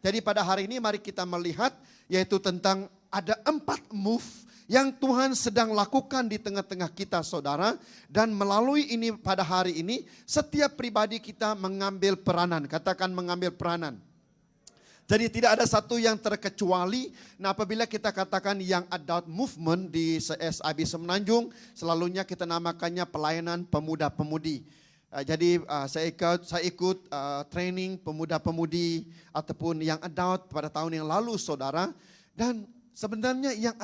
Jadi pada hari ini mari kita melihat yaitu tentang ada 4 move yang Tuhan sedang lakukan di tengah-tengah kita saudara. Dan melalui ini pada hari ini setiap pribadi kita mengambil peranan. Katakan mengambil peranan. Jadi tidak ada satu yang terkecuali. Nah apabila kita katakan yang adult movement di SIB Semenanjung, selalunya kita namakannya pelayanan pemuda-pemudi. Jadi saya ikut training pemuda-pemudi ataupun yang adult pada tahun yang lalu saudara. Dan sebenarnya yang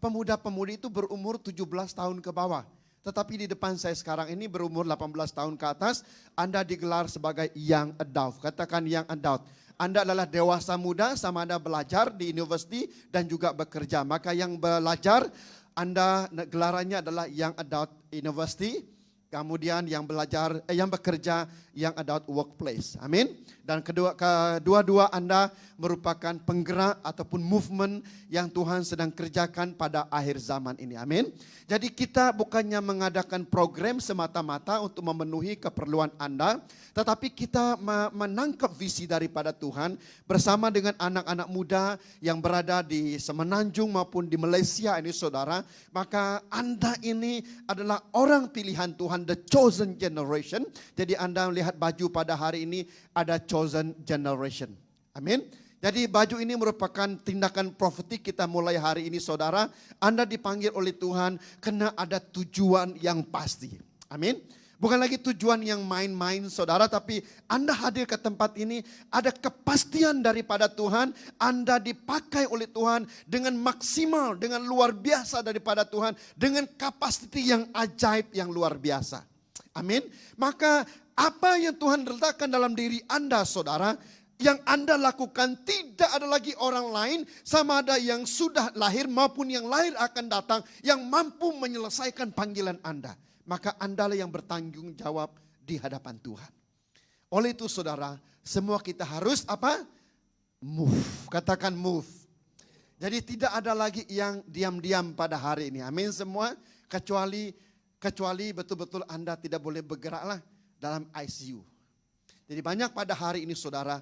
pemuda-pemudi itu berumur 17 tahun ke bawah. Tetapi di depan saya sekarang ini berumur 18 tahun ke atas, Anda digelar sebagai young adult. Katakan young adult. Anda adalah dewasa muda sama Anda belajar di university dan juga bekerja. Maka yang belajar Anda gelarannya adalah Young Adult University. Kemudian yang belajar, yang bekerja Young Adult Workplace. Amin. Dan kedua-dua Anda merupakan penggerak ataupun movement yang Tuhan sedang kerjakan pada akhir zaman ini. Amin. Jadi kita bukannya mengadakan program semata-mata untuk memenuhi keperluan Anda. Tetapi kita menangkap visi daripada Tuhan bersama dengan anak-anak muda yang berada di Semenanjung maupun di Malaysia ini saudara. Maka Anda ini adalah orang pilihan Tuhan, the chosen generation. Jadi Anda melihat baju pada hari ini ada chosen generation. Amin. Jadi baju ini merupakan tindakan profetik kita mulai hari ini saudara. Anda dipanggil oleh Tuhan karena ada tujuan yang pasti. Amin. Bukan lagi tujuan yang main-main saudara, tapi Anda hadir ke tempat ini ada kepastian daripada Tuhan. Anda dipakai oleh Tuhan dengan maksimal, dengan luar biasa daripada Tuhan. Dengan kapasiti yang ajaib, yang luar biasa. Amin. Maka apa yang Tuhan letakkan dalam diri Anda saudara, yang Anda lakukan tidak ada lagi orang lain sama ada yang sudah lahir maupun yang lahir akan datang yang mampu menyelesaikan panggilan Anda. Maka Anda lah yang bertanggung jawab di hadapan Tuhan. Oleh itu saudara, semua kita harus apa? Move. Katakan move. Jadi tidak ada lagi yang diam-diam pada hari ini. Amin semua. Kecuali betul-betul Anda tidak boleh bergeraklah dalam ICU. Jadi banyak pada hari ini saudara,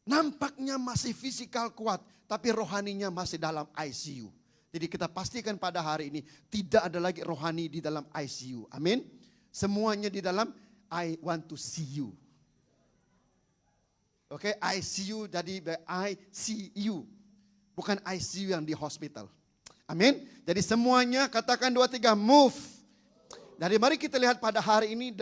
nampaknya masih fisikal kuat, tapi rohaninya masih dalam ICU. Jadi kita pastikan pada hari ini tidak ada lagi rohani di dalam ICU. Amin. Semuanya di dalam I want to see you. Oke, ICU jadi I see you. Bukan ICU yang di hospital. Amin. Jadi semuanya katakan 2, 3 move. Jadi mari kita lihat pada hari ini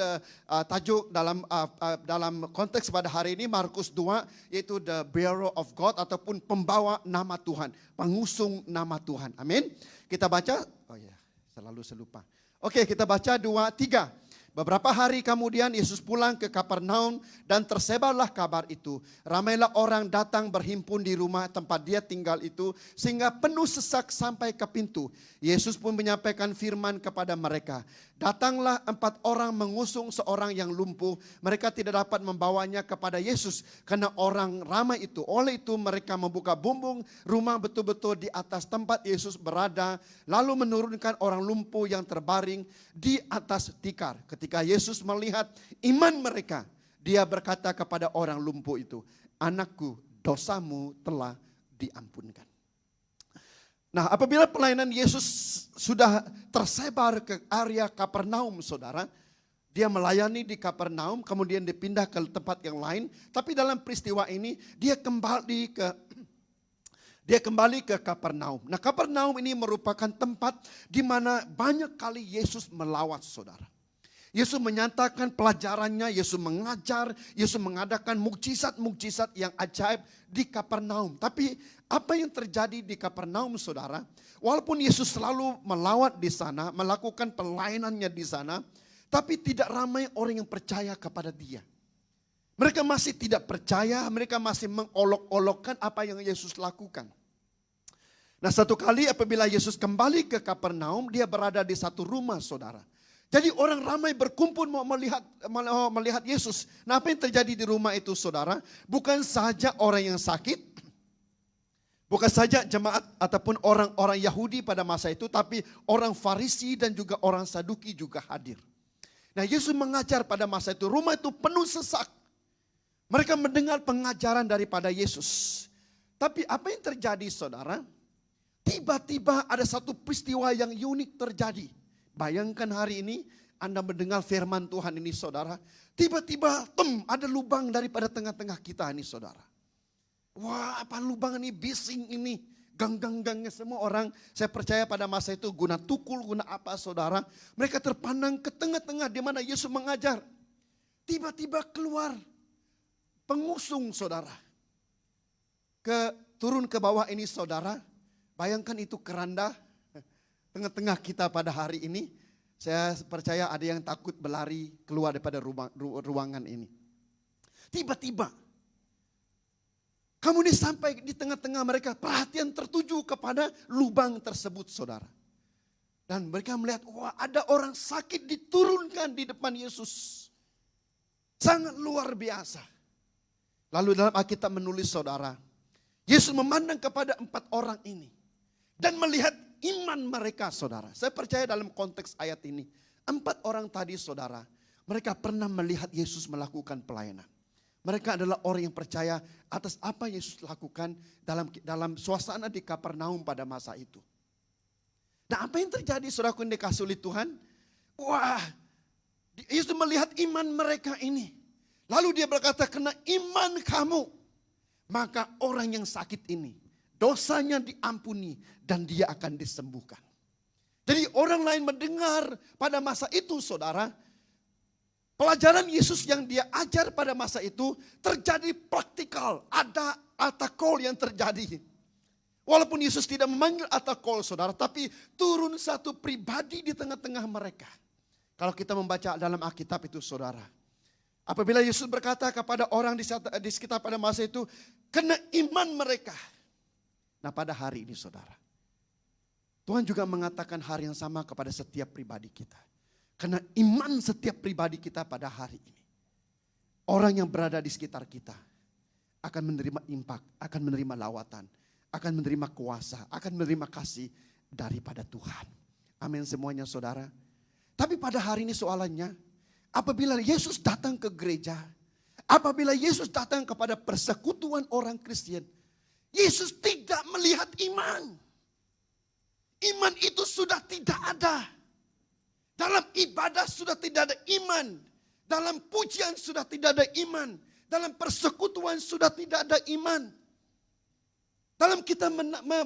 tajuk dalam konteks pada hari ini Markus 2 yaitu the bearer of God ataupun pembawa nama Tuhan, pengusung nama Tuhan. Amin. Kita baca, oh ya, selalu selupa. Oke, kita baca 2, 3. Beberapa hari kemudian Yesus pulang ke Kapernaum dan tersebarlah kabar itu. Ramailah orang datang berhimpun di rumah tempat dia tinggal itu sehingga penuh sesak sampai ke pintu. Yesus pun menyampaikan firman kepada mereka. Datanglah 4 orang mengusung seorang yang lumpuh. Mereka tidak dapat membawanya kepada Yesus karena orang ramai itu. Oleh itu mereka membuka bumbung rumah betul-betul di atas tempat Yesus berada. Lalu menurunkan orang lumpuh yang terbaring di atas tikar. Ketika Yesus melihat iman mereka, dia berkata kepada orang lumpuh itu, "Anakku, dosamu telah diampunkan." Nah, apabila pelayanan Yesus sudah tersebar ke area Kapernaum, saudara, dia melayani di Kapernaum, kemudian dipindah ke tempat yang lain. Tapi dalam peristiwa ini, dia kembali ke Kapernaum. Nah, Kapernaum ini merupakan tempat di mana banyak kali Yesus melawat, saudara. Yesus menyatakan pelajarannya, Yesus mengajar, Yesus mengadakan mukjizat-mukjizat yang ajaib di Kapernaum. Tapi apa yang terjadi di Kapernaum saudara, walaupun Yesus selalu melawat di sana, melakukan pelayanannya di sana, tapi tidak ramai orang yang percaya kepada dia. Mereka masih tidak percaya, mereka masih mengolok-olokkan apa yang Yesus lakukan. Nah satu kali apabila Yesus kembali ke Kapernaum, dia berada di satu rumah saudara. Jadi orang ramai berkumpul mau melihat Yesus. Nah apa yang terjadi di rumah itu saudara? Bukan saja orang yang sakit, bukan saja jemaat ataupun orang-orang Yahudi pada masa itu, tapi orang Farisi dan juga orang Saduki juga hadir. Nah Yesus mengajar pada masa itu, rumah itu penuh sesak. Mereka mendengar pengajaran daripada Yesus. Tapi apa yang terjadi saudara? Tiba-tiba ada satu peristiwa yang unik terjadi. Bayangkan hari ini Anda mendengar firman Tuhan ini saudara. Tiba-tiba ada lubang daripada tengah-tengah kita ini saudara. Wah, apa lubang ini, bising ini. Gang-gang-gangnya semua orang, saya percaya pada masa itu guna tukul, guna apa saudara. Mereka terpandang ke tengah-tengah di mana Yesus mengajar. Tiba-tiba keluar pengusung saudara. Turun ke bawah ini saudara. Bayangkan itu keranda tengah-tengah kita pada hari ini. Saya percaya ada yang takut berlari keluar daripada ruangan ini. Tiba-tiba kemudian sampai di tengah-tengah mereka, perhatian tertuju kepada lubang tersebut saudara. Dan mereka melihat, wah ada orang sakit diturunkan di depan Yesus. Sangat luar biasa. Lalu dalam Alkitab menulis saudara, Yesus memandang kepada 4 orang ini. Dan melihat iman mereka saudara. Saya percaya dalam konteks ayat ini, 4 orang tadi saudara, mereka pernah melihat Yesus melakukan pelayanan. Mereka adalah orang yang percaya atas apa Yesus lakukan dalam suasana di Kapernaum pada masa itu. Nah apa yang terjadi saudaraku yang dikasihi oleh Tuhan? Wah, Yesus melihat iman mereka ini. Lalu dia berkata, karena iman kamu, maka orang yang sakit ini, dosanya diampuni dan dia akan disembuhkan. Jadi orang lain mendengar pada masa itu saudara, pelajaran Yesus yang dia ajar pada masa itu terjadi praktikal. Ada altar call yang terjadi. Walaupun Yesus tidak memanggil altar call saudara, tapi turun satu pribadi di tengah-tengah mereka. Kalau kita membaca dalam Alkitab itu saudara. Apabila Yesus berkata kepada orang di sekitar pada masa itu, kena iman mereka. Nah pada hari ini saudara, Tuhan juga mengatakan hal yang sama kepada setiap pribadi kita. Karena iman setiap pribadi kita pada hari ini. Orang yang berada di sekitar kita akan menerima impact, akan menerima lawatan, akan menerima kuasa, akan menerima kasih daripada Tuhan. Amin semuanya saudara. Tapi pada hari ini soalannya, apabila Yesus datang ke gereja, apabila Yesus datang kepada persekutuan orang Kristen, Yesus tidak melihat iman. Iman itu sudah tidak ada. Dalam ibadah sudah tidak ada iman. Dalam pujian sudah tidak ada iman. Dalam persekutuan sudah tidak ada iman. Dalam kita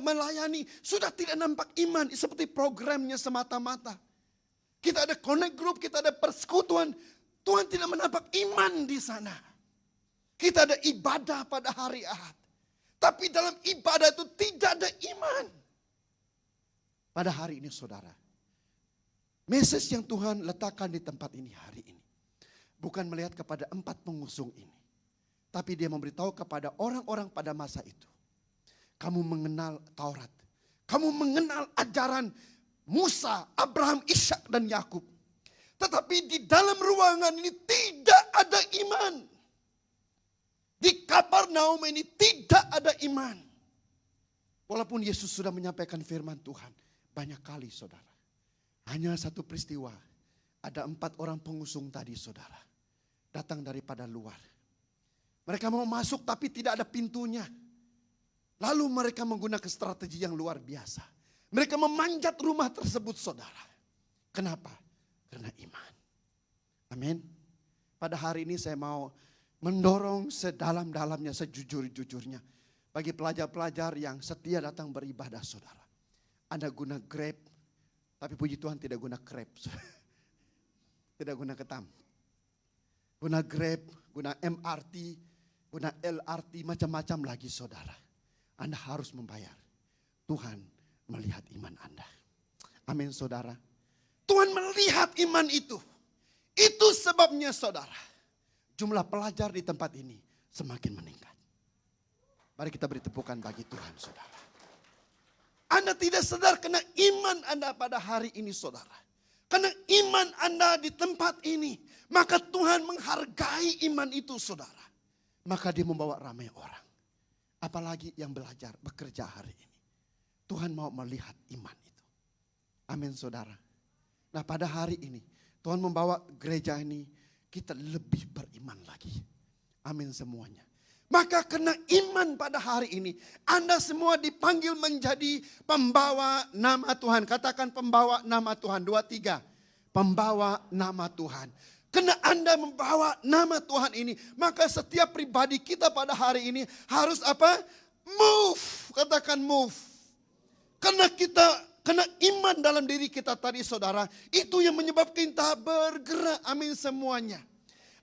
melayani sudah tidak nampak iman. Seperti programnya semata-mata. Kita ada connect group, kita ada persekutuan. Tuhan tidak menampak iman di sana. Kita ada ibadah pada hari Ahad. Tapi dalam ibadah itu tidak ada iman. Pada hari ini saudara. Message yang Tuhan letakkan di tempat ini hari ini. Bukan melihat kepada 4 pengusung ini. Tapi dia memberitahu kepada orang-orang pada masa itu. Kamu mengenal Taurat. Kamu mengenal ajaran Musa, Abraham, Ishak dan Yakub. Tetapi di dalam ruangan ini tidak ada iman. Di Kapernaum ini tidak ada iman. Walaupun Yesus sudah menyampaikan firman Tuhan. Banyak kali saudara. Hanya satu peristiwa. Ada 4 orang pengusung tadi saudara. Datang daripada luar. Mereka mau masuk tapi tidak ada pintunya. Lalu mereka menggunakan strategi yang luar biasa. Mereka memanjat rumah tersebut saudara. Kenapa? Karena iman. Amin. Pada hari ini saya mau mendorong sedalam-dalamnya, sejujur-jujurnya. Bagi pelajar-pelajar yang setia datang beribadah saudara. Anda guna Grab, tapi puji Tuhan tidak guna Grab. Tidak guna ketam. Guna Grab, guna MRT, guna LRT, macam-macam lagi saudara. Anda harus membayar. Tuhan melihat iman Anda. Amin saudara. Tuhan melihat iman itu. Itu sebabnya saudara. Jumlah pelajar di tempat ini semakin meningkat. Mari kita beri tepukan bagi Tuhan saudara. Anda tidak sadar karena iman Anda pada hari ini saudara. Karena iman Anda di tempat ini. Maka Tuhan menghargai iman itu saudara. Maka dia membawa ramai orang. Apalagi yang belajar, bekerja hari ini. Tuhan mau melihat iman itu. Amin saudara. Nah pada hari ini Tuhan membawa gereja ini kita lebih beriman lagi. Amin semuanya. Maka karena iman pada hari ini, Anda semua dipanggil menjadi pembawa nama Tuhan. Katakan pembawa nama Tuhan. 2, 3. Pembawa nama Tuhan. Karena Anda membawa nama Tuhan ini, maka setiap pribadi kita pada hari ini harus apa? Move. Katakan move. Karena iman dalam diri kita tadi saudara, itu yang menyebabkan kita bergerak. Amin semuanya.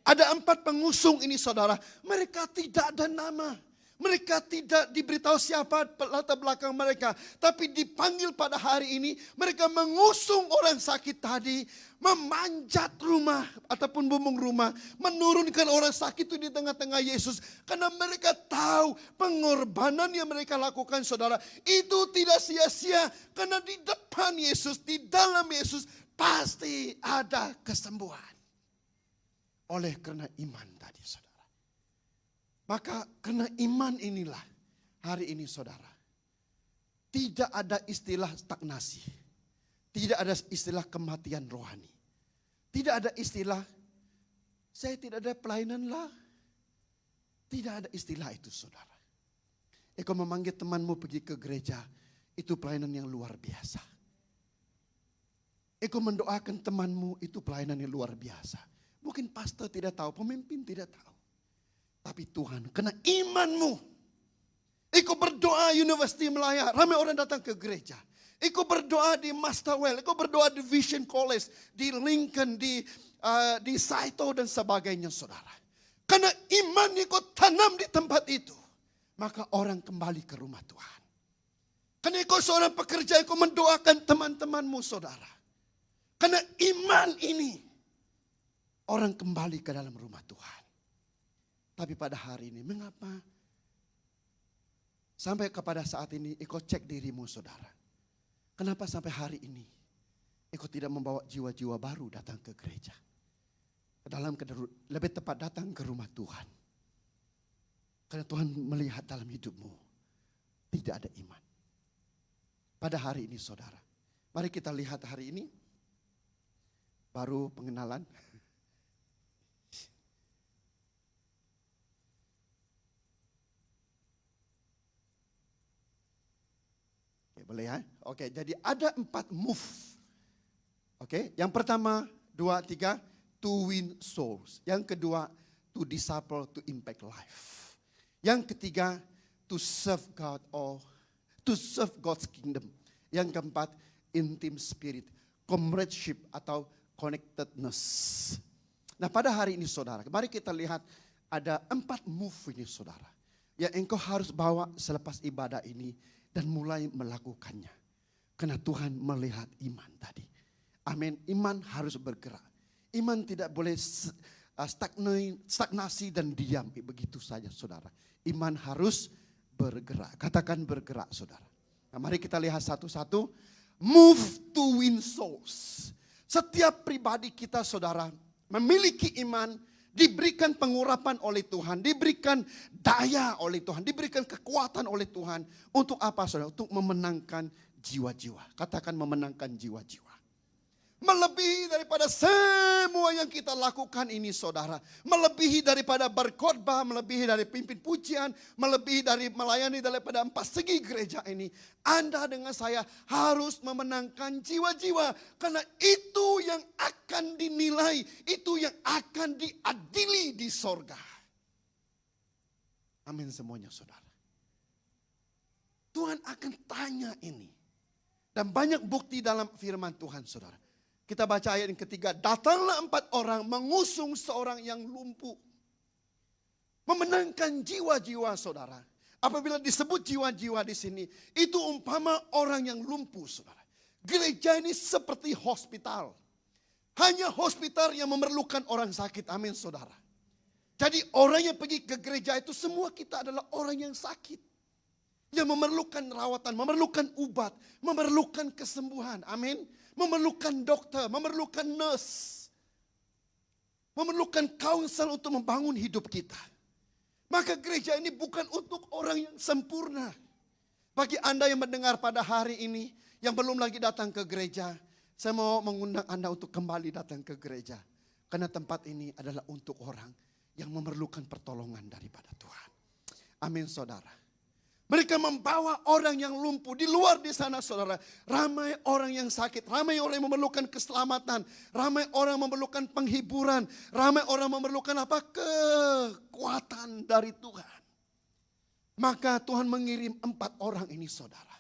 Ada 4 pengusung ini saudara, mereka tidak ada nama. Mereka tidak diberitahu siapa latar belakang mereka. Tapi dipanggil pada hari ini, mereka mengusung orang sakit tadi, memanjat rumah ataupun bumbung rumah, menurunkan orang sakit itu di tengah-tengah Yesus. Karena mereka tahu pengorbanan yang mereka lakukan saudara, itu tidak sia-sia. Karena di depan Yesus, di dalam Yesus, pasti ada kesembuhan. Oleh karena iman tadi saudara. Maka karena iman inilah hari ini saudara, tidak ada istilah stagnasi. Tidak ada istilah kematian rohani. Tidak ada istilah, saya tidak ada pelayanan lah. Tidak ada istilah itu saudara. Engkau memanggil temanmu pergi ke gereja, itu pelayanan yang luar biasa. Engkau mendoakan temanmu, itu pelayanan yang luar biasa. Mungkin pastor tidak tahu, pemimpin tidak tahu. Tapi Tuhan, kena imanmu. Engkau berdoa University Melaya, ramai orang datang ke gereja. Engkau berdoa di Masterwell, engkau berdoa di Vision College, di Lincoln, di Saito dan sebagainya saudara. Karena iman yang kau tanam di tempat itu, maka orang kembali ke rumah Tuhan. Karena engkau seorang pekerja, engkau mendoakan teman-temanmu saudara. Karena iman ini, orang kembali ke dalam rumah Tuhan. Tapi pada hari ini, mengapa sampai kepada saat ini engkau cek dirimu saudara. Kenapa sampai hari ini engkau tidak membawa jiwa-jiwa baru datang ke gereja. Lebih tepat datang ke rumah Tuhan. Karena Tuhan melihat dalam hidupmu tidak ada iman. Pada hari ini saudara, mari kita lihat hari ini. Baru pengenalan. Boleh ya? Oke, jadi ada 4 move. Oke, yang pertama, 2, 3, to win souls. Yang kedua, to disciple, to impact life. Yang ketiga, to serve God or to serve God's kingdom. Yang keempat, intimate spirit, comradeship atau connectedness. Nah pada hari ini saudara, mari kita lihat ada 4 move ini saudara. Yang engkau harus bawa selepas ibadah ini. Dan mulai melakukannya. Karena Tuhan melihat iman tadi. Amin. Iman harus bergerak. Iman tidak boleh stagnasi dan diam. Begitu saja saudara. Iman harus bergerak. Katakan bergerak saudara. Nah, mari kita lihat satu-satu. Move to win souls. Setiap pribadi kita saudara memiliki iman. Diberikan pengurapan oleh Tuhan, diberikan daya oleh Tuhan, diberikan kekuatan oleh Tuhan. Untuk apa saudara? Untuk memenangkan jiwa-jiwa. Katakan memenangkan jiwa-jiwa. Melebihi daripada semua yang kita lakukan ini saudara. Melebihi daripada berkhotbah, melebihi dari pimpin pujian, melebihi dari melayani daripada 4 segi gereja ini. Anda dengan saya harus memenangkan jiwa-jiwa. Karena itu yang akan dinilai, itu yang akan diadili di sorga. Amin semuanya saudara. Tuhan akan tanya ini. Dan banyak bukti dalam firman Tuhan saudara. Kita baca ayat yang ketiga. Datanglah 4 orang mengusung seorang yang lumpuh. Memenangkan jiwa-jiwa saudara. Apabila disebut jiwa-jiwa di sini. Itu umpama orang yang lumpuh saudara. Gereja ini seperti hospital. Hanya hospital yang memerlukan orang sakit. Amin saudara. Jadi orang yang pergi ke gereja itu semua kita adalah orang yang sakit. Yang memerlukan rawatan, memerlukan obat, memerlukan kesembuhan. Amin. Memerlukan dokter, memerlukan nurse. Memerlukan counsel untuk membangun hidup kita. Maka gereja ini bukan untuk orang yang sempurna. Bagi Anda yang mendengar pada hari ini, yang belum lagi datang ke gereja, saya mau mengundang Anda untuk kembali datang ke gereja. Karena tempat ini adalah untuk orang yang memerlukan pertolongan daripada Tuhan. Amin saudara. Mereka membawa orang yang lumpuh. Di luar di sana saudara, ramai orang yang sakit, ramai orang yang memerlukan keselamatan, ramai orang yang memerlukan penghiburan, ramai orang memerlukan apa? Kekuatan dari Tuhan. Maka Tuhan mengirim 4 orang ini saudara.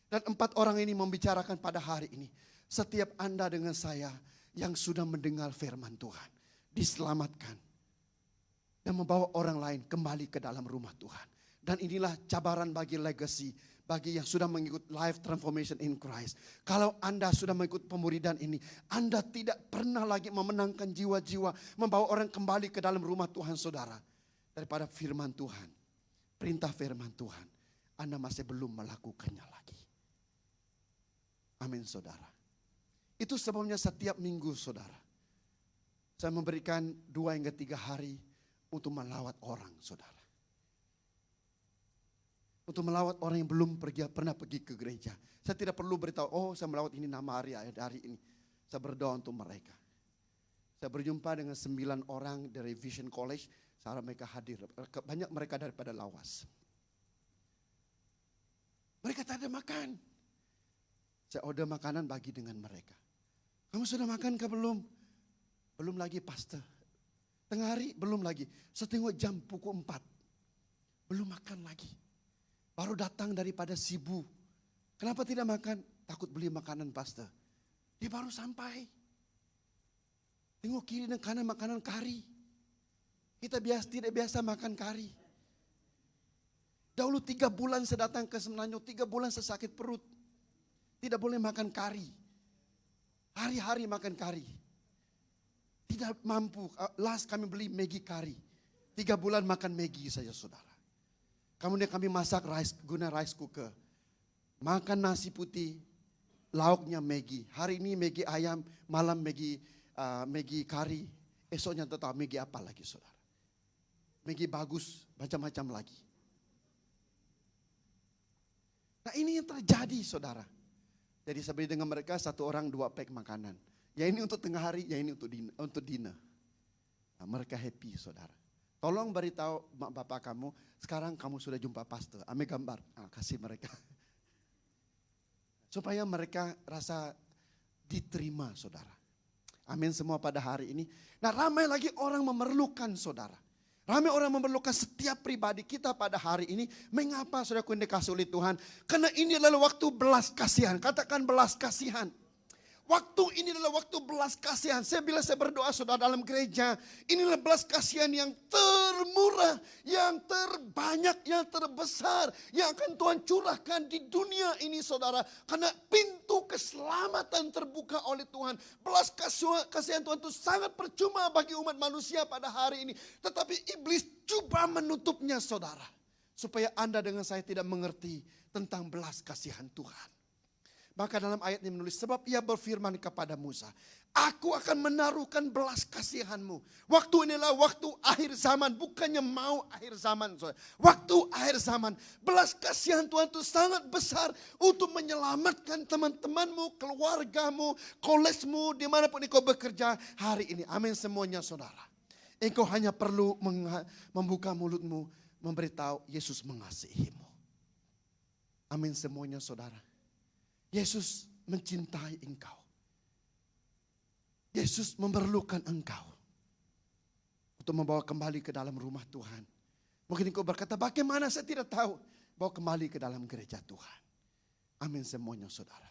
Dan 4 orang ini membicarakan pada hari ini. Setiap Anda dengan saya yang sudah mendengar firman Tuhan, diselamatkan. Dan membawa orang lain kembali ke dalam rumah Tuhan. Dan inilah cabaran bagi legacy, bagi yang sudah mengikut life transformation in Christ. Kalau Anda sudah mengikut pemuridan ini, Anda tidak pernah lagi memenangkan jiwa-jiwa, membawa orang kembali ke dalam rumah Tuhan saudara. Daripada firman Tuhan, perintah firman Tuhan, Anda masih belum melakukannya lagi. Amin saudara. Itu sebabnya setiap minggu saudara, saya memberikan 2 hingga 3 hari untuk melawat orang saudara. Untuk melawat orang yang belum pernah pergi ke gereja. Saya tidak perlu beritahu, saya melawat ini nama hari ini. Saya berdoa untuk mereka. Saya berjumpa dengan 9 orang dari Vision College. Saat mereka hadir, banyak mereka daripada Lawas. Mereka tak ada makan. Saya order makanan bagi dengan mereka. Kamu sudah makan ke belum? Belum lagi pastor. Tengah hari belum lagi. Saya tengok jam pukul 4. Belum makan lagi. Baru datang daripada Sibu. Kenapa tidak makan? Takut beli makanan pastor. Dia baru sampai. Tengok kiri dan kanan makanan kari. Kita tidak biasa makan kari. Dahulu 3 bulan saya datang ke Semenanjung, 3 bulan saya sakit perut. Tidak boleh makan kari. Hari-hari makan kari. Tidak mampu. Last kami beli Maggi kari. 3 bulan makan Maggi saja saudara. Kemudian kami masak guna rice cooker. Makan nasi putih, lauknya Maggi. Hari ini Maggi ayam, malam Maggi kari. Esoknya tetap Maggi apa lagi saudara. Maggi bagus, macam-macam lagi. Nah ini yang terjadi saudara. Jadi saya beli dengan mereka 1 orang 2 pack makanan. Ya ini untuk tengah hari, ya ini untuk dinner. Nah, mereka happy saudara. Tolong beritahu mak bapak kamu, sekarang kamu sudah jumpa pastor. Ambil gambar, kasih mereka. Supaya mereka rasa diterima saudara. Amin semua pada hari ini. Nah ramai lagi orang memerlukan saudara. Ramai orang memerlukan setiap pribadi kita pada hari ini. Mengapa saudaraku yang dikasihi oleh Tuhan? Karena ini adalah waktu belas kasihan. Katakan belas kasihan. Waktu ini adalah waktu belas kasihan. Bila saya berdoa saudara dalam gereja, inilah belas kasihan yang termurah, yang terbanyak, yang terbesar, yang akan Tuhan curahkan di dunia ini saudara. Karena pintu keselamatan terbuka oleh Tuhan. Belas kasihan Tuhan itu sangat percuma bagi umat manusia pada hari ini. Tetapi iblis coba menutupnya saudara. Supaya Anda dengan saya tidak mengerti tentang belas kasihan Tuhan. Maka dalam ayat ini menulis, sebab ia berfirman kepada Musa, aku akan menaruhkan belas kasihanmu. Waktu inilah waktu akhir zaman, bukannya mau akhir zaman. Waktu akhir zaman, belas kasihan Tuhan itu sangat besar untuk menyelamatkan teman-temanmu, keluargamu, kolesmu, dimanapun engkau bekerja hari ini. Amin semuanya saudara. Engkau hanya perlu membuka mulutmu, memberitahu Yesus mengasihimu. Amin semuanya saudara. Yesus mencintai engkau. Yesus memerlukan engkau untuk membawa kembali ke dalam rumah Tuhan. Mungkin engkau berkata, bagaimana saya tidak tahu. Bawa kembali ke dalam gereja Tuhan. Amin semuanya saudara.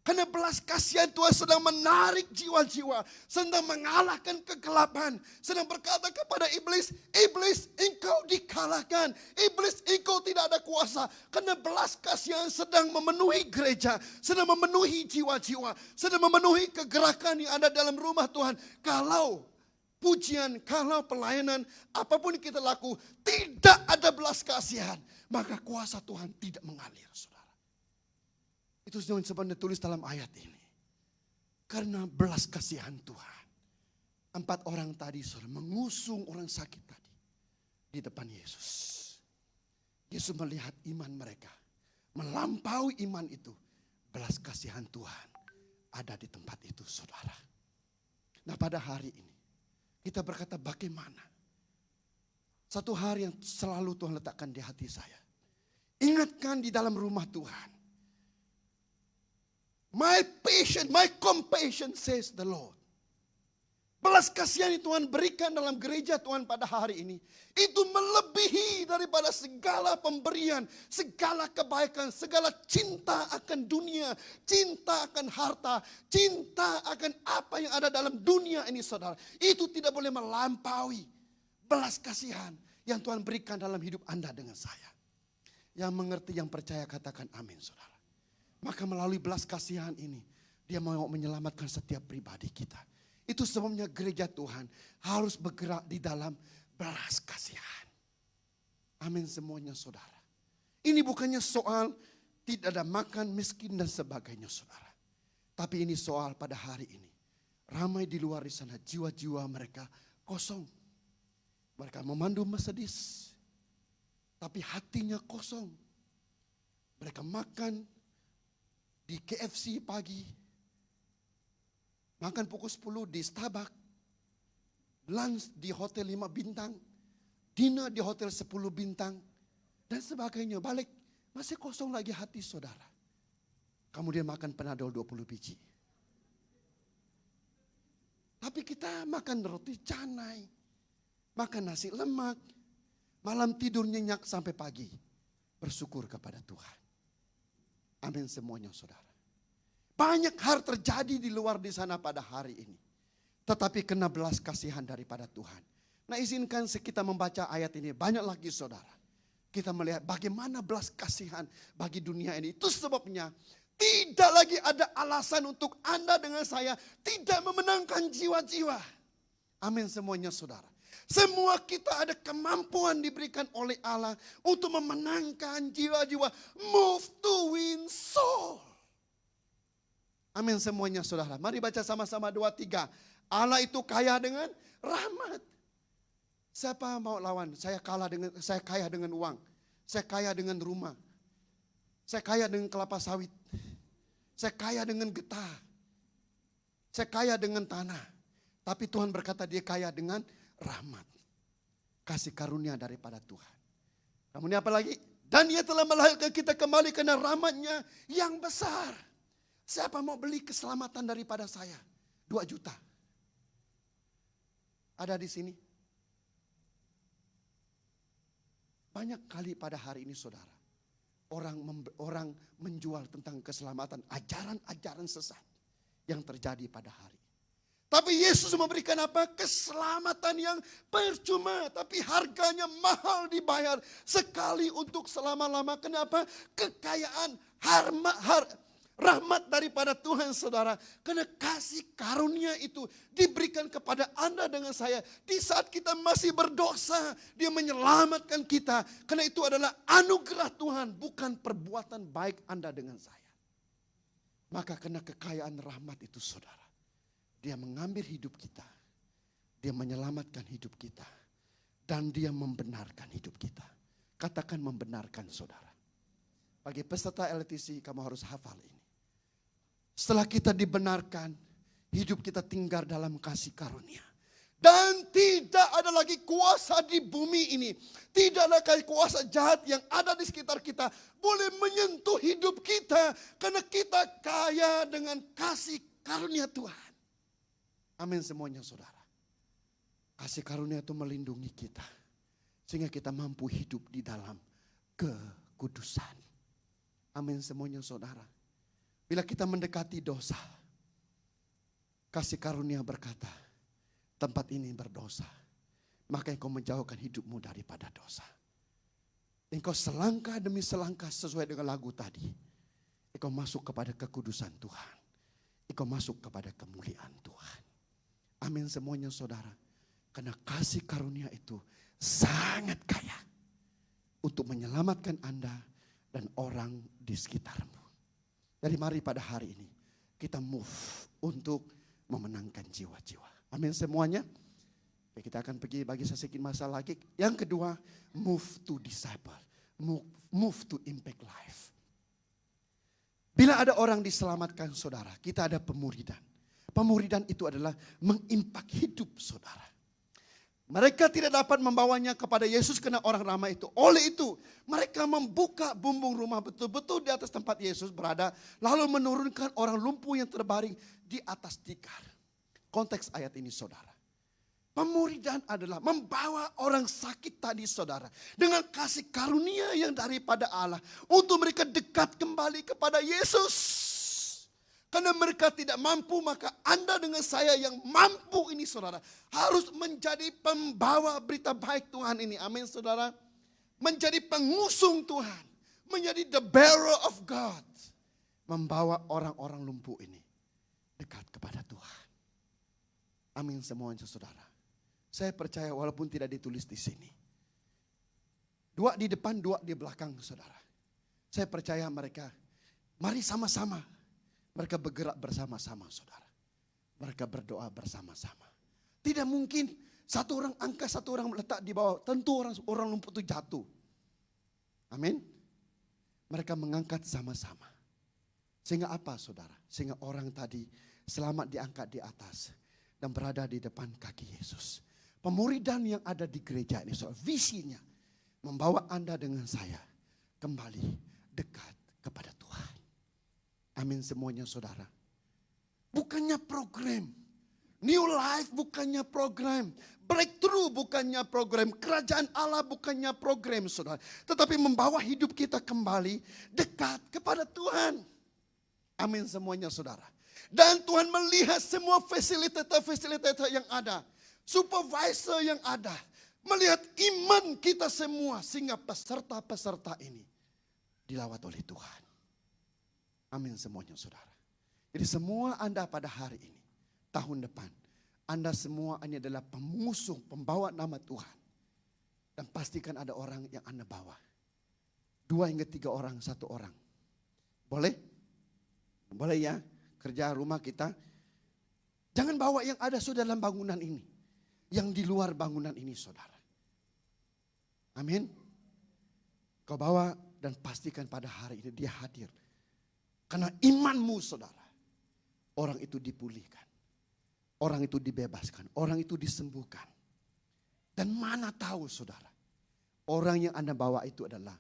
Karena belas kasihan Tuhan sedang menarik jiwa-jiwa. Sedang mengalahkan kegelapan. Sedang berkata kepada iblis, iblis engkau dikalahkan. Iblis engkau tidak ada kuasa. Karena belas kasihan sedang memenuhi gereja. Sedang memenuhi jiwa-jiwa. Sedang memenuhi kegerakan yang ada dalam rumah Tuhan. Kalau pujian, kalau pelayanan, apapun yang kita lakukan, tidak ada belas kasihan. Maka kuasa Tuhan tidak mengalir saudara. Itu yang sebenarnya tulis dalam ayat ini. Karena belas kasihan Tuhan. 4 orang tadi saudara mengusung orang sakit tadi. Di depan Yesus. Yesus melihat iman mereka. Melampaui iman itu. Belas kasihan Tuhan ada di tempat itu saudara. Nah pada hari ini. Kita berkata bagaimana Satu hal yang selalu Tuhan letakkan di hati saya. Ingatkan di dalam rumah Tuhan. My patience, my compassion says the Lord. Belas kasihan yang Tuhan berikan dalam gereja Tuhan pada hari ini. Itu melebihi daripada segala pemberian, segala kebaikan, segala cinta akan dunia, cinta akan harta, cinta akan apa yang ada dalam dunia ini saudara. Itu tidak boleh melampaui belas kasihan yang Tuhan berikan dalam hidup Anda dengan saya. Yang mengerti, yang percaya katakan amin saudara. Maka melalui belas kasihan ini, dia mau menyelamatkan setiap pribadi kita. Itu sebabnya gereja Tuhan harus bergerak di dalam belas kasihan. Amin semuanya saudara. Ini bukannya soal tidak ada makan, miskin dan sebagainya saudara. Tapi ini soal pada hari ini. Ramai di luar di sana jiwa-jiwa mereka kosong. Mereka memandu Mercedes. Tapi hatinya kosong. Mereka makan di KFC pagi. Makan pukul 10 di Starbucks. Lunch di hotel 5 bintang. Dinner di hotel 10 bintang. Dan sebagainya. Balik masih kosong lagi hati saudara. Kemudian makan Panadol 20 biji. Tapi kita makan roti canai. Makan nasi lemak. Malam tidur nyenyak sampai pagi. Bersyukur kepada Tuhan. Amin semuanya saudara. Banyak hal terjadi di luar di sana pada hari ini. Tetapi kena belas kasihan daripada Tuhan. Nah izinkan kita membaca ayat ini. Banyak lagi saudara. Kita melihat bagaimana belas kasihan bagi dunia ini. Itu sebabnya tidak lagi ada alasan untuk Anda dengan saya tidak memenangkan jiwa-jiwa. Amin semuanya saudara. Semua kita ada kemampuan diberikan oleh Allah untuk memenangkan jiwa-jiwa. Move to win soul. Amin semuanya saudara. Mari baca sama-sama 2, 3. Allah itu kaya dengan rahmat. Siapa mau lawan? Saya kaya dengan uang. Saya kaya dengan rumah. Saya kaya dengan kelapa sawit. Saya kaya dengan getah. Saya kaya dengan tanah. Tapi Tuhan berkata dia kaya dengan rahmat. Kasih karunia daripada Tuhan. Kemudian apa lagi? Dan dia telah melahirkan kita kembali karena rahmatnya yang besar. Siapa mau beli keselamatan daripada saya? 2 juta. Ada di sini. Banyak kali pada hari ini saudara. Orang menjual tentang keselamatan. Ajaran-ajaran sesat yang terjadi pada hari. Tapi Yesus memberikan apa? Keselamatan yang percuma. Tapi harganya mahal dibayar. Sekali untuk selama-lama. Kenapa? Kekayaan rahmat daripada Tuhan saudara. Karena kasih karunia itu diberikan kepada Anda dengan saya. Di saat kita masih berdosa. Dia menyelamatkan kita. Karena itu adalah anugerah Tuhan. Bukan perbuatan baik Anda dengan saya. Maka karena kekayaan rahmat itu saudara. Dia mengambil hidup kita. Dia menyelamatkan hidup kita. Dan dia membenarkan hidup kita. Katakan membenarkan saudara. Bagi peserta LTC kamu harus hafal ini. Setelah kita dibenarkan, hidup kita tinggal dalam kasih karunia. Dan tidak ada lagi kuasa di bumi ini. Tidak ada lagi kuasa jahat yang ada di sekitar kita. Boleh menyentuh hidup kita. Karena kita kaya dengan kasih karunia Tuhan. Amin semuanya saudara. Kasih karunia itu melindungi kita. Sehingga kita mampu hidup di dalam kekudusan. Amin semuanya saudara. Bila kita mendekati dosa, kasih karunia berkata, tempat ini berdosa. Maka engkau menjauhkan hidupmu daripada dosa. Engkau selangkah demi selangkah sesuai dengan lagu tadi. Engkau masuk kepada kekudusan Tuhan. Engkau masuk kepada kemuliaan Tuhan. Amin semuanya saudara. Karena kasih karunia itu sangat kaya. Untuk menyelamatkan Anda dan orang di sekitarmu. Jadi mari pada hari ini kita move untuk memenangkan jiwa-jiwa. Amin semuanya. Oke, kita akan pergi bagi sedikit masa lagi. Yang kedua, move to disciple. Move to impact life. Bila ada orang diselamatkan saudara, kita ada pemuridan. Pemuridan itu adalah mengimpak hidup saudara. Mereka tidak dapat membawanya kepada Yesus karena orang ramai itu. Oleh itu, mereka membuka bumbung rumah betul-betul di atas tempat Yesus berada. Lalu menurunkan orang lumpuh yang terbaring di atas tikar. Konteks ayat ini saudara. Pemuridan adalah membawa orang sakit tadi saudara. Dengan kasih karunia yang daripada Allah. Untuk mereka dekat kembali kepada Yesus. Karena mereka tidak mampu, maka Anda dengan saya yang mampu ini saudara. Harus menjadi pembawa berita baik Tuhan ini. Amin saudara. Menjadi pengusung Tuhan. Menjadi the bearer of God. Membawa orang-orang lumpuh ini dekat kepada Tuhan. Amin semuanya saudara. Saya percaya walaupun tidak ditulis di sini. Dua di depan, dua di belakang saudara. Saya percaya mereka, mari sama-sama. Mereka bergerak bersama-sama saudara. Mereka berdoa bersama-sama. Tidak mungkin satu orang angkat, satu orang letak di bawah. Tentu orang lumpuh itu jatuh. Amin. Mereka mengangkat sama-sama. Sehingga apa saudara? Sehingga orang tadi selamat diangkat di atas. Dan berada di depan kaki Yesus. Pemuridan yang ada di gereja ini saudara. Visinya membawa Anda dengan saya kembali dekat kepada Tuhan. Amin semuanya saudara. Bukannya program. New life bukannya program. Breakthrough bukannya program. Kerajaan Allah bukannya program saudara. Tetapi membawa hidup kita kembali dekat kepada Tuhan. Amin semuanya saudara. Dan Tuhan melihat semua fasilitator yang ada. Supervisor yang ada. Melihat iman kita semua. Sehingga peserta-peserta ini dilawat oleh Tuhan. Amin semuanya saudara. Jadi semua Anda pada hari ini, tahun depan, Anda semua ini adalah pengusung, pembawa nama Tuhan. Dan pastikan ada orang yang Anda bawa. 2 hingga 3 orang, 1 orang. Boleh? Boleh ya, kerja rumah kita. Jangan bawa yang ada sudah dalam bangunan ini. Yang di luar bangunan ini saudara. Amin. Kau bawa dan pastikan pada hari ini dia hadir. Karena imanmu saudara, orang itu dipulihkan. Orang itu dibebaskan, orang itu disembuhkan. Dan mana tahu saudara, orang yang Anda bawa itu adalah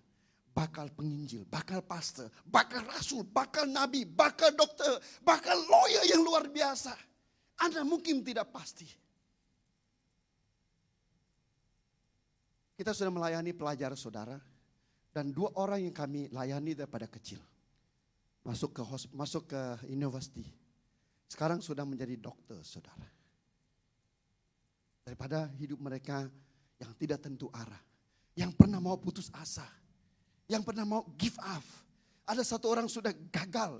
bakal penginjil, bakal pastor, bakal rasul, bakal nabi, bakal dokter, bakal lawyer yang luar biasa. Anda mungkin tidak pasti. Kita sudah melayani pelajar saudara, dan 2 orang yang kami layani daripada kecil. Masuk ke university. Sekarang sudah menjadi dokter saudara. Daripada hidup mereka yang tidak tentu arah. Yang pernah mau putus asa. Yang pernah mau give up. Ada 1 orang sudah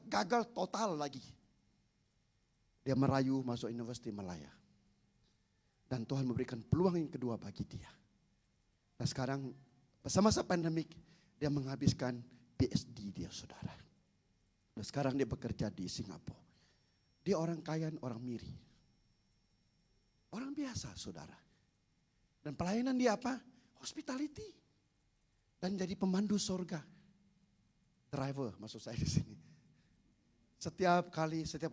gagal total lagi. Dia merayu masuk universiti Malaya. Dan Tuhan memberikan peluang yang kedua bagi dia. Nah sekarang masa pandemik dia menghabiskan PhD dia saudara. Dan sekarang dia bekerja di Singapura. Dia orang kaya, orang Miri. Orang biasa saudara. Dan pelayanan dia apa? Hospitality. Dan jadi pemandu surga. Driver maksud saya di sini. Setiap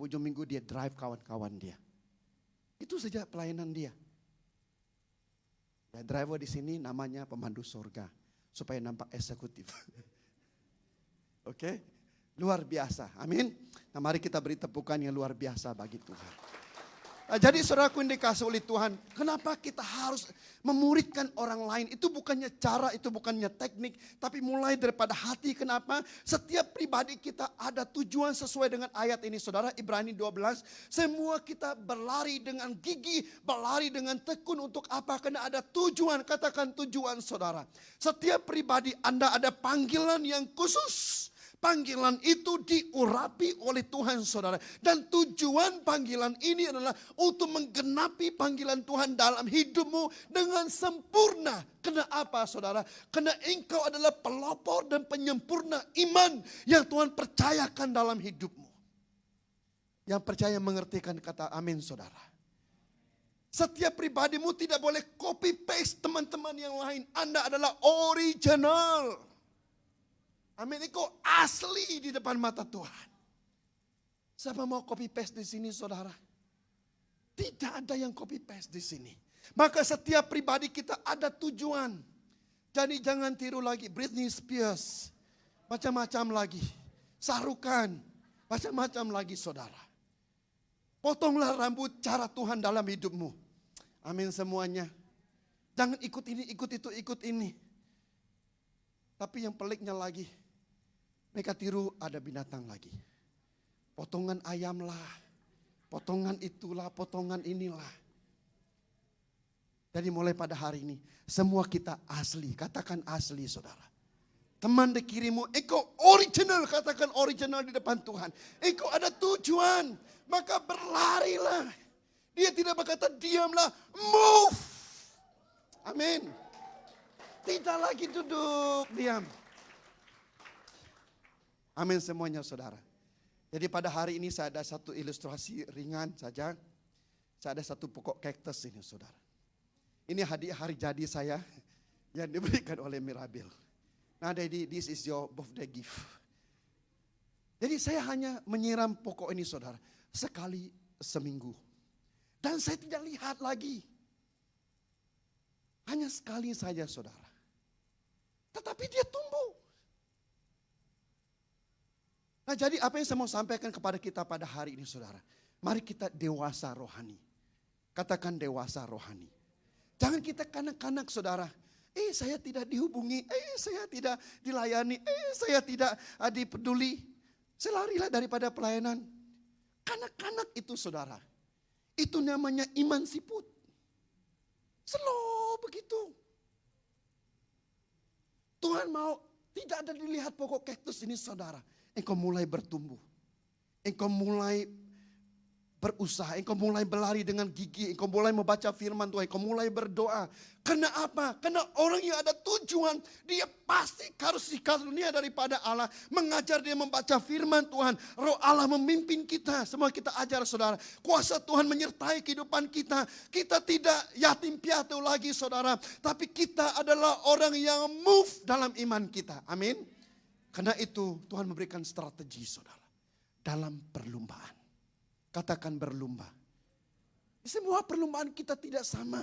ujung minggu dia drive kawan-kawan dia. Itu saja pelayanan dia. Ya, driver di sini namanya pemandu surga. Supaya nampak eksekutif. Oke? Luar biasa, amin. Nah mari kita beri tepukan yang luar biasa bagi Tuhan. Nah, jadi saudaraku yang dikasih oleh Tuhan, kenapa kita harus memuridkan orang lain? Itu bukannya cara, itu bukannya teknik, tapi mulai daripada hati. Kenapa? Setiap pribadi kita ada tujuan sesuai dengan ayat ini saudara, Ibrani 12. Semua kita berlari dengan gigi, berlari dengan tekun untuk apa? Karena ada tujuan, katakan tujuan saudara. Setiap pribadi Anda ada panggilan yang khusus. Panggilan itu diurapi oleh Tuhan saudara. Dan tujuan panggilan ini adalah untuk menggenapi panggilan Tuhan dalam hidupmu dengan sempurna. Karena apa saudara? Karena engkau adalah pelopor dan penyempurna iman yang Tuhan percayakan dalam hidupmu. Yang percaya mengertikan kata amin saudara. Setiap pribadimu tidak boleh copy paste teman-teman yang lain. Anda adalah original. Amin, engkau asli di depan mata Tuhan. Siapa mau copy paste di sini saudara? Tidak ada yang copy paste di sini. Maka setiap pribadi kita ada tujuan. Jadi jangan tiru lagi Britney Spears. Macam-macam lagi. Sarukan. Macam-macam lagi saudara. Potonglah rambut cara Tuhan dalam hidupmu. Amin semuanya. Jangan ikut ini, ikut itu, ikut ini. Tapi yang peliknya lagi, mereka tiru ada binatang lagi. Potongan ayam lah, potongan itulah, potongan inilah. Jadi mulai pada hari ini, semua kita asli, katakan asli saudara. Teman di kirimu, engkau original, katakan original di depan Tuhan. Engkau ada tujuan, maka berlarilah. Dia tidak berkata diamlah, move. Amin. Tidak lagi duduk, diam. Amin semuanya saudara. Jadi pada hari ini saya ada satu ilustrasi ringan saja. Saya ada satu pokok kaktus ini saudara. Ini hadiah hari jadi saya yang diberikan oleh Mirabil. Nah Daddy, this is your birthday gift. Jadi saya hanya menyiram pokok ini saudara. Sekali seminggu. Dan saya tidak lihat lagi. Hanya sekali saja saudara. Tetapi dia tumbuh. Nah jadi apa yang saya mau sampaikan kepada kita pada hari ini saudara. Mari kita dewasa rohani. Katakan dewasa rohani. Jangan kita kanak-kanak saudara. Saya tidak dihubungi. Saya tidak dilayani. Saya tidak dipeduli. Saya larilah daripada pelayanan. Kanak-kanak itu saudara. Itu namanya iman siput. Slow begitu. Tuhan mau tidak ada dilihat pokok kaktus ini saudara. Engkau mulai bertumbuh. Engkau mulai berusaha. Engkau mulai berlari dengan gigi. Engkau mulai membaca firman Tuhan. Engkau mulai berdoa. Karena apa? Karena orang yang ada tujuan. Dia pasti harus dikarunia daripada Allah. Mengajar dia membaca firman Tuhan. Roh Allah memimpin kita. Semua kita ajar saudara. Kuasa Tuhan menyertai kehidupan kita. Kita tidak yatim piatu lagi saudara. Tapi kita adalah orang yang move dalam iman kita. Amin. Karena itu Tuhan memberikan strategi saudara. Dalam perlombaan. Katakan berlomba. Semua perlombaan kita tidak sama.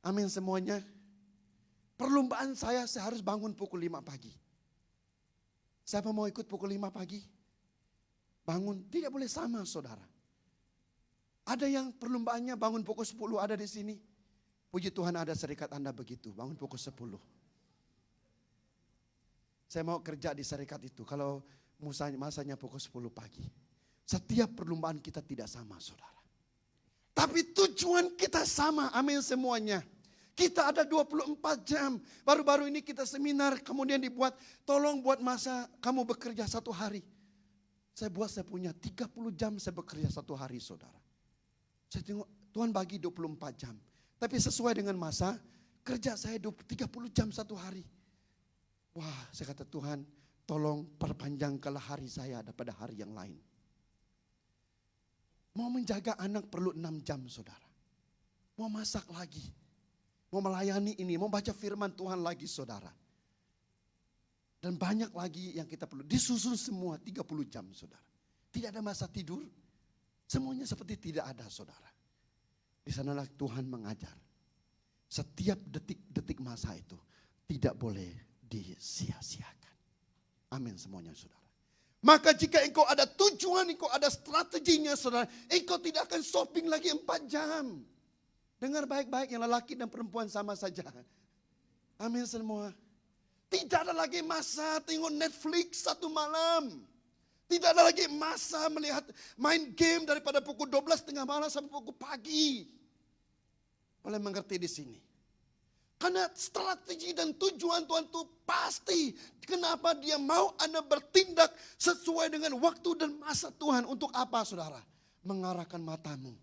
Amin semuanya. Perlombaan saya harus bangun pukul 5 pagi. Siapa mau ikut pukul 5 pagi? Bangun, tidak boleh sama saudara. Ada yang perlombaannya bangun pukul 10 ada di sini. Puji Tuhan ada serikat Anda begitu, bangun pukul 10. Saya mau kerja di serikat itu, kalau masanya pukul 10 pagi. Setiap perlombaan kita tidak sama saudara. Tapi tujuan kita sama, amin semuanya. Kita ada 24 jam. Baru-baru ini kita seminar, kemudian dibuat, tolong buat masa kamu bekerja 1 hari. Saya punya 30 jam saya bekerja 1 hari saudara. Saya tengok Tuhan bagi 24 jam. Tapi sesuai dengan masa, kerja saya 30 jam 1 hari. Wah saya kata Tuhan, tolong perpanjangkanlah hari saya daripada hari yang lain. Mau menjaga anak perlu 6 jam saudara. Mau masak lagi. Mau melayani ini, mau baca firman Tuhan lagi saudara. Dan banyak lagi yang kita perlu. Disusun semua 30 jam saudara. Tidak ada masa tidur. Semuanya seperti tidak ada saudara. Di sanalah Tuhan mengajar. Setiap detik-detik masa itu tidak boleh disia-siakan. Amin semuanya saudara. Maka jika engkau ada tujuan, engkau ada strateginya saudara. Engkau tidak akan shopping lagi 4 jam. Dengar baik-baik yang lelaki dan perempuan sama saja. Amin semua. Tidak ada lagi masa tengok Netflix 1 malam. Tidak ada lagi masa melihat main game daripada pukul 12 tengah malam sampai pukul pagi. Boleh mengerti di sini. Karena strategi dan tujuan Tuhan itu pasti. Kenapa dia mau Anda bertindak sesuai dengan waktu dan masa Tuhan. Untuk apa saudara? Mengarahkan matamu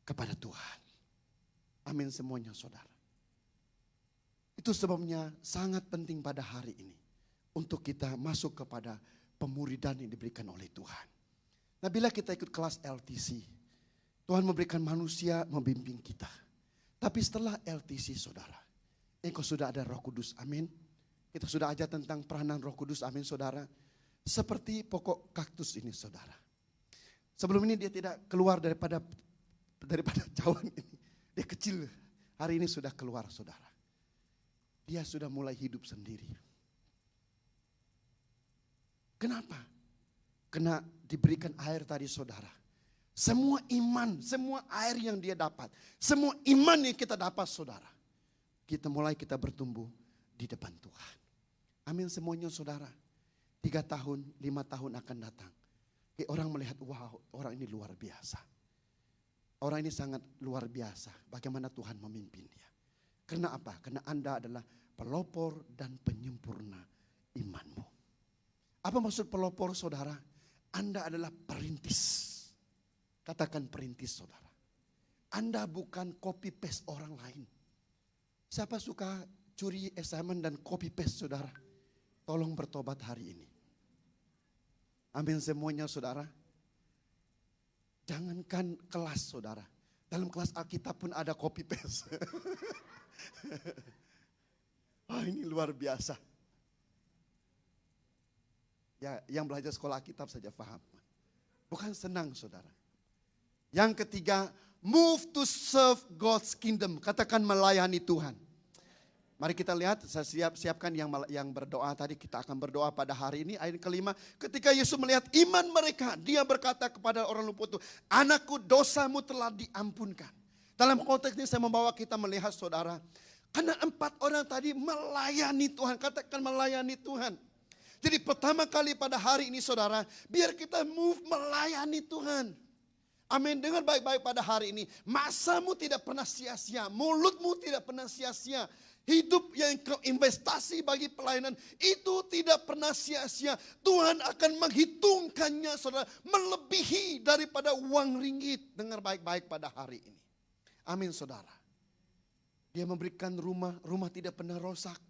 kepada Tuhan. Amin semuanya saudara. Itu sebabnya sangat penting pada hari ini. Untuk kita masuk kepada pemuridan yang diberikan oleh Tuhan. Nah bila kita ikut kelas LTC. Tuhan memberikan manusia membimbing kita. Tapi setelah LTC saudara. Engkau sudah ada Roh Kudus, amin. Kita sudah ajar tentang peranan Roh Kudus, amin saudara. Seperti pokok kaktus ini saudara. Sebelum ini dia tidak keluar daripada cawan ini. Dia kecil. Hari ini sudah keluar saudara. Dia sudah mulai hidup sendiri. Kenapa? Karena diberikan air tadi saudara. Semua iman, semua air yang dia dapat. Semua iman yang kita dapat saudara. Kita bertumbuh di depan Tuhan. Amin semuanya saudara. 3 tahun, 5 tahun akan datang. Orang melihat, wow, orang ini luar biasa. Orang ini sangat luar biasa. Bagaimana Tuhan memimpin dia. Karena apa? Karena Anda adalah pelopor dan penyempurna imanmu. Apa maksud pelopor saudara? Anda adalah perintis. Katakan perintis saudara. Anda bukan copy paste orang lain. Siapa suka curi assignment dan copy paste saudara? Tolong bertobat hari ini. Amin semuanya saudara. Jangankan kelas saudara. Dalam kelas Alkitab pun ada copy paste. Oh, ini luar biasa. Ya, yang belajar sekolah Alkitab saja paham. Bukan senang saudara. Yang ketiga, move to serve God's kingdom. Katakan melayani Tuhan. Mari kita lihat, saya siapkan yang berdoa tadi. Kita akan berdoa pada hari ini. Ayat kelima, ketika Yesus melihat iman mereka, dia berkata kepada orang lumpuh itu, anakku dosamu telah diampunkan. Dalam konteks ini saya membawa kita melihat saudara. Karena 4 orang tadi melayani Tuhan. Katakan melayani Tuhan. Jadi pertama kali pada hari ini saudara, biar kita move melayani Tuhan. Amin. Dengar baik-baik pada hari ini. Masamu tidak pernah sia-sia. Mulutmu tidak pernah sia-sia. Hidup yang kau investasi bagi pelayanan itu tidak pernah sia-sia. Tuhan akan menghitungkannya saudara. Melebihi daripada uang ringgit. Dengar baik-baik pada hari ini. Amin saudara. Dia memberikan rumah tidak pernah rosak.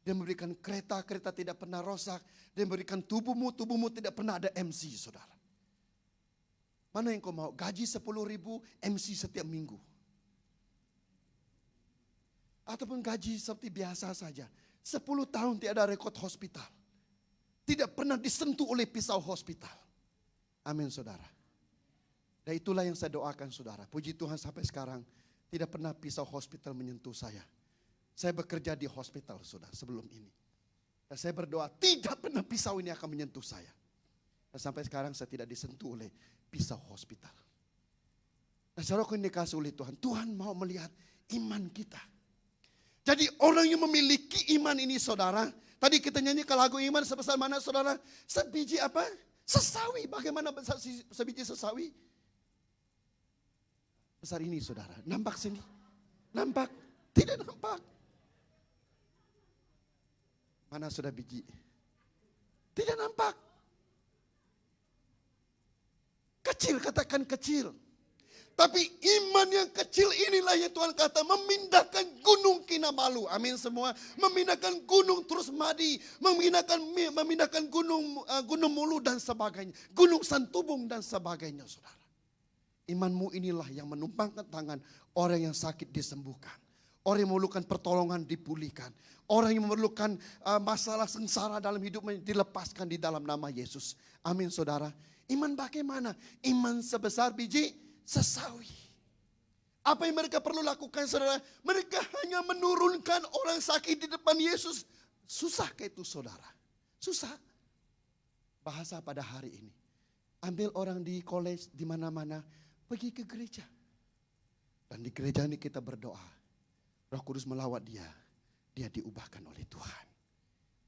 Dia memberikan kereta tidak pernah rosak. Dia memberikan tubuhmu tidak pernah ada MC saudara. Mana yang kau mau? Gaji 10.000 MC setiap minggu. Ataupun gaji seperti biasa saja. 10 tahun tidak ada rekod hospital. Tidak pernah disentuh oleh pisau hospital. Amin saudara. Dan itulah yang saya doakan saudara. Puji Tuhan sampai sekarang tidak pernah pisau hospital menyentuh saya. Saya bekerja di hospital saudara sebelum ini. Dan saya berdoa tidak pernah pisau ini akan menyentuh saya. Dan sampai sekarang saya tidak disentuh oleh pisau hospital. Dan saudara ini dikasih oleh Tuhan. Tuhan mau melihat iman kita. Jadi orang yang memiliki iman ini saudara. Tadi kita nyanyi ke lagu iman sebesar mana saudara? Sebiji apa? Sesawi. Bagaimana besar sebiji sesawi? Besar ini saudara. Nampak sini? Nampak? Tidak nampak. Mana sudah biji? Tidak nampak. Kecil, katakan kecil. Tapi iman yang kecil inilah yang Tuhan kata memindahkan gunung Kinabalu. Amin semua. Memindahkan gunung Terus Madi. Memindahkan gunung Mulu dan sebagainya. Gunung Santubung dan sebagainya saudara. Imanmu inilah yang menumpangkan tangan orang yang sakit disembuhkan. Orang yang memerlukan pertolongan dipulihkan. Orang yang memerlukan masalah sengsara dalam hidupnya dilepaskan di dalam nama Yesus. Amin saudara. Iman bagaimana? Iman sebesar biji sesawi. Apa yang mereka perlu lakukan saudara? Mereka hanya menurunkan orang sakit di depan Yesus. Susah kayak itu saudara. Susah. Bahasa pada hari ini. Ambil orang di college di mana-mana. Pergi ke gereja. Dan di gereja ini kita berdoa. Roh Kudus melawat dia. Dia diubahkan oleh Tuhan.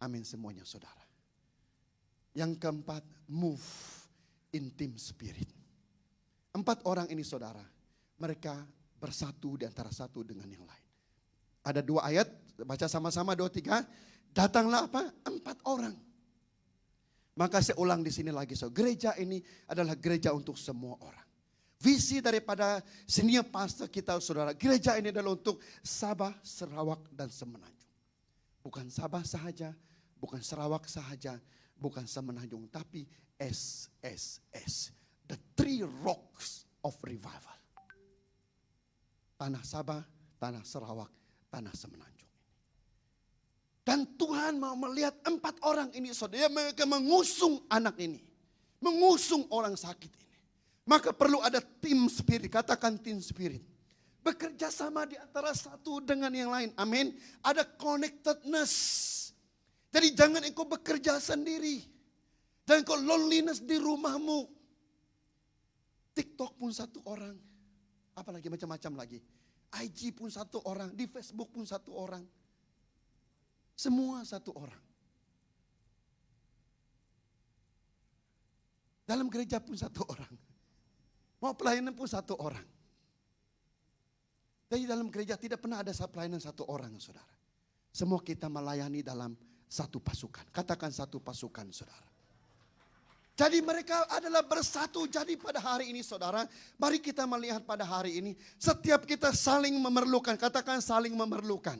Amin semuanya saudara. Yang keempat, move in team spirit. 4 orang ini saudara, mereka bersatu di antara satu dengan yang lain. Ada 2 ayat, baca sama-sama 2, 3. Datanglah apa? 4 orang. Maka saya ulang di sini lagi. So, gereja ini adalah gereja untuk semua orang. Visi daripada senior pastor kita saudara, gereja ini adalah untuk Sabah, Sarawak dan Semenanjung. Bukan Sabah sahaja, bukan Sarawak sahaja, bukan Semenanjung, tapi SSS. The 3 rocks of revival. Tanah Sabah, tanah Sarawak, tanah Semenanjung. Dan Tuhan mau melihat 4 orang ini saudara. Mereka mengusung anak ini. Mengusung orang sakit ini. Maka perlu ada tim spirit. Katakan tim spirit. Bekerja sama di antara satu dengan yang lain. Amin. Ada connectedness. Jadi jangan engkau bekerja sendiri. Dan engkau loneliness di rumahmu. TikTok pun satu orang. Apalagi macam-macam lagi. IG pun satu orang. Di Facebook pun satu orang. Semua satu orang. Dalam gereja pun satu orang. Mau pelayanan pun satu orang. Jadi dalam gereja tidak pernah ada pelayanan satu orang, saudara. Semua kita melayani dalam satu pasukan. Katakan satu pasukan, saudara. Jadi mereka adalah bersatu. Jadi pada hari ini, saudara, mari kita melihat pada hari ini. Setiap kita saling memerlukan. Katakan saling memerlukan.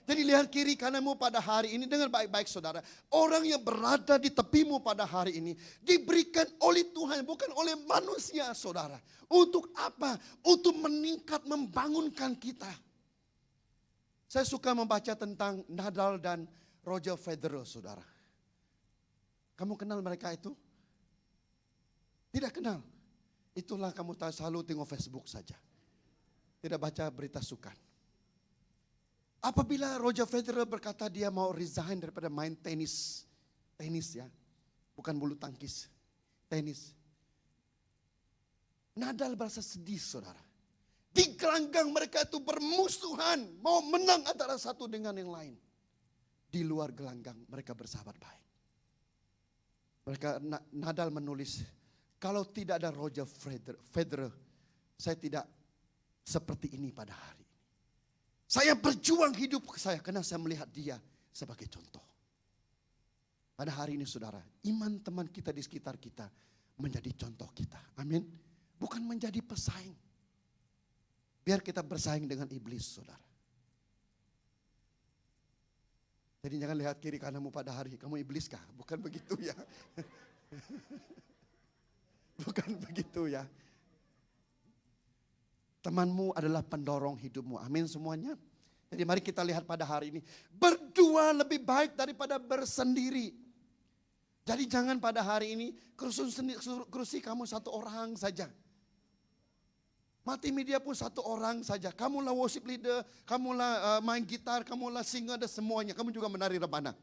Jadi lihat kiri kananmu pada hari ini dengan baik-baik, saudara. Orang yang berada di tepimu pada hari ini diberikan oleh Tuhan, bukan oleh manusia, saudara. Untuk apa? Untuk meningkat, membangunkan kita. Saya suka membaca tentang Nadal dan Roger Federer, saudara. Kamu kenal mereka itu? Tidak kenal. Itulah kamu selalu tengok Facebook saja. Tidak baca berita sukan. Apabila Roger Federer berkata dia mau resign daripada main tenis. Tenis ya, bukan bulu tangkis. Tenis. Nadal berasa sedih, saudara. Di gelanggang mereka itu bermusuhan. Mau menang antara satu dengan yang lain. Di luar gelanggang mereka bersahabat baik. Nadal menulis, kalau tidak ada Roger Federer, saya tidak seperti ini pada hari. Saya berjuang hidup saya karena saya melihat dia sebagai contoh. Pada hari ini, saudara, iman teman kita di sekitar kita menjadi contoh kita. Amin. Bukan menjadi pesaing. Biar kita bersaing dengan iblis, saudara. Jadi jangan lihat kiri kananmu pada hari, kamu iblis kah? Bukan begitu ya. Bukan begitu ya. Temanmu adalah pendorong hidupmu. Amin semuanya. Jadi mari kita lihat pada hari ini. Berdua lebih baik daripada bersendiri. Jadi jangan pada hari ini kursi kamu satu orang saja. Multimedia pun satu orang saja. Kamulah worship leader, kamulah main gitar, kamulah singer dan semuanya. Kamu juga menari rebana.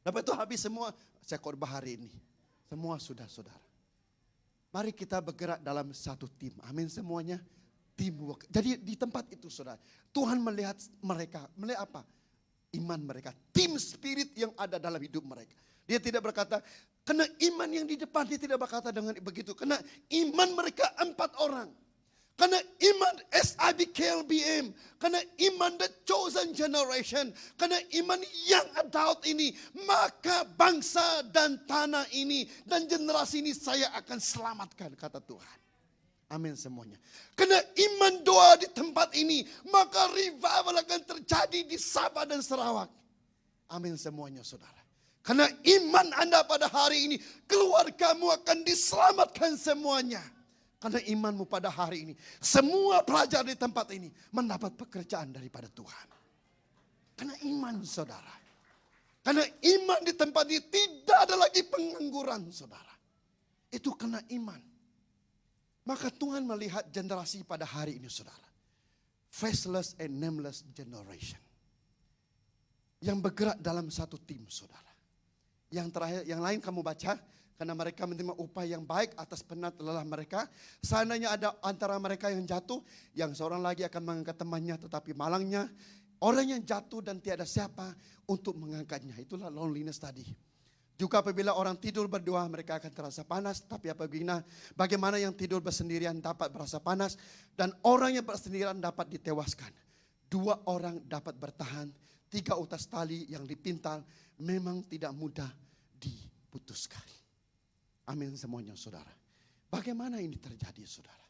Lepas itu habis semua, saya khotbah hari ini. Semua sudah saudara. Mari kita bergerak dalam satu tim. Amin semuanya. Teamwork. Jadi di tempat itu, saudara, Tuhan melihat mereka. Melihat apa? Iman mereka. Team spirit yang ada dalam hidup mereka. Dia tidak berkata, karena iman yang di depan, dia tidak berkata dengan begitu. Karena iman mereka 4 orang. Karena iman SIBKLBM, karena iman the chosen generation, karena iman young adult ini, maka bangsa dan tanah ini dan generasi ini saya akan selamatkan, kata Tuhan. Amin semuanya. Karena iman doa di tempat ini, maka revival akan terjadi di Sabah dan Sarawak. Amin semuanya, saudara. Karena iman Anda pada hari ini, keluargamu akan diselamatkan semuanya. Karena imanmu pada hari ini, semua pelajar di tempat ini mendapat pekerjaan daripada Tuhan. Karena iman, saudara. Karena iman di tempat ini tidak ada lagi pengangguran, saudara. Itu karena iman. Maka Tuhan melihat generasi pada hari ini, saudara. Faceless and nameless generation. Yang bergerak dalam satu tim, saudara. Yang terakhir, yang lain kamu baca. Karena mereka menerima upah yang baik atas penat lelah mereka. Seandainya ada antara mereka yang jatuh, yang seorang lagi akan mengangkat temannya, tetapi malangnya orang yang jatuh dan tiada siapa untuk mengangkatnya. Itulah loneliness tadi. Juga apabila orang tidur berdua, mereka akan terasa panas. Tapi apabila bagaimana yang tidur bersendirian dapat berasa panas, dan orang yang bersendirian dapat ditewaskan. 2 orang dapat bertahan, 3 utas tali yang dipintal memang tidak mudah diputuskan. Amin semuanya, saudara. Bagaimana ini terjadi, saudara?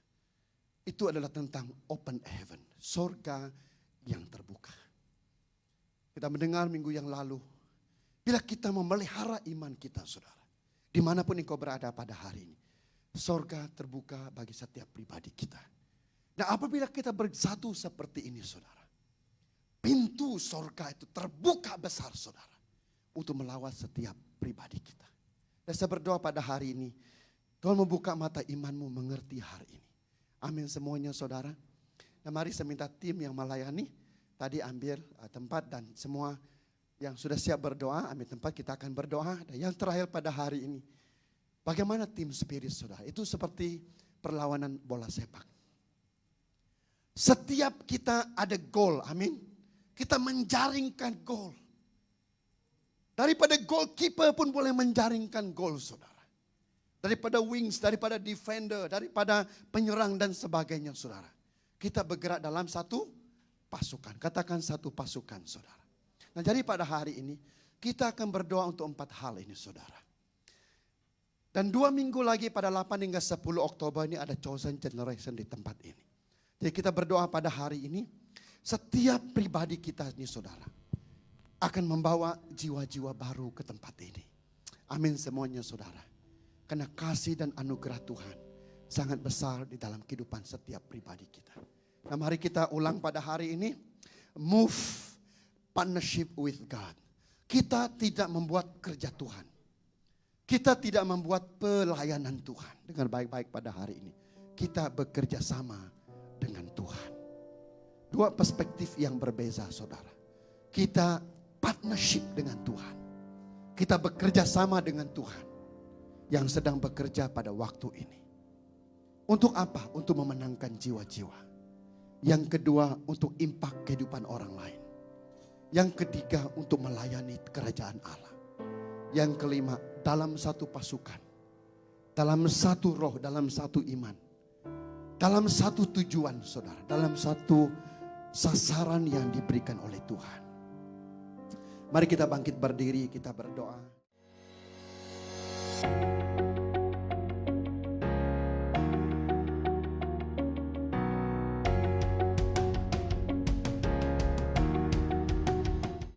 Itu adalah tentang open heaven, surga yang terbuka. Kita mendengar minggu yang lalu, bila kita memelihara iman kita, saudara, dimanapun engkau berada pada hari ini, surga terbuka bagi setiap pribadi kita. Nah, apabila kita bersatu seperti ini, saudara, pintu surga itu terbuka besar, saudara, untuk melawat setiap pribadi kita. Dan saya berdoa pada hari ini, Tuhan membuka mata imanmu mengerti hari ini. Amin semuanya saudara. Nah mari saya minta tim yang melayani tadi ambil tempat dan semua yang sudah siap berdoa ambil tempat, kita akan berdoa. Dan yang terakhir pada hari ini, bagaimana tim spirit saudara? Itu seperti perlawanan bola sepak. Setiap kita ada gol, amin. Kita menjaringkan gol. Daripada goalkeeper pun boleh menjaringkan gol saudara. Daripada wings, daripada defender, daripada penyerang dan sebagainya saudara. Kita bergerak dalam satu pasukan. Katakan satu pasukan saudara. Nah jadi pada hari ini kita akan berdoa untuk 4 hal ini saudara. Dan 2 minggu lagi pada 8 hingga 10 Oktober ini ada chosen generation di tempat ini. Jadi kita berdoa pada hari ini. Setiap pribadi kita ini saudara akan membawa jiwa-jiwa baru ke tempat ini. Amin semuanya saudara. Karena kasih dan anugerah Tuhan sangat besar di dalam kehidupan setiap pribadi kita. Nah mari kita ulang pada hari ini. Move partnership with God. Kita tidak membuat kerja Tuhan. Kita tidak membuat pelayanan Tuhan dengan baik-baik pada hari ini. Kita bekerja sama dengan Tuhan. 2 perspektif yang berbeza saudara. Kita partnership dengan Tuhan. Kita bekerja sama dengan Tuhan yang sedang bekerja pada waktu ini. Untuk apa? Untuk memenangkan jiwa-jiwa. Yang kedua, untuk impact kehidupan orang lain. Yang ketiga, untuk melayani kerajaan Allah. Yang kelima, dalam satu pasukan. Dalam satu roh, dalam satu iman. Dalam satu tujuan saudara. Dalam satu sasaran yang diberikan oleh Tuhan. Mari kita bangkit berdiri, kita berdoa.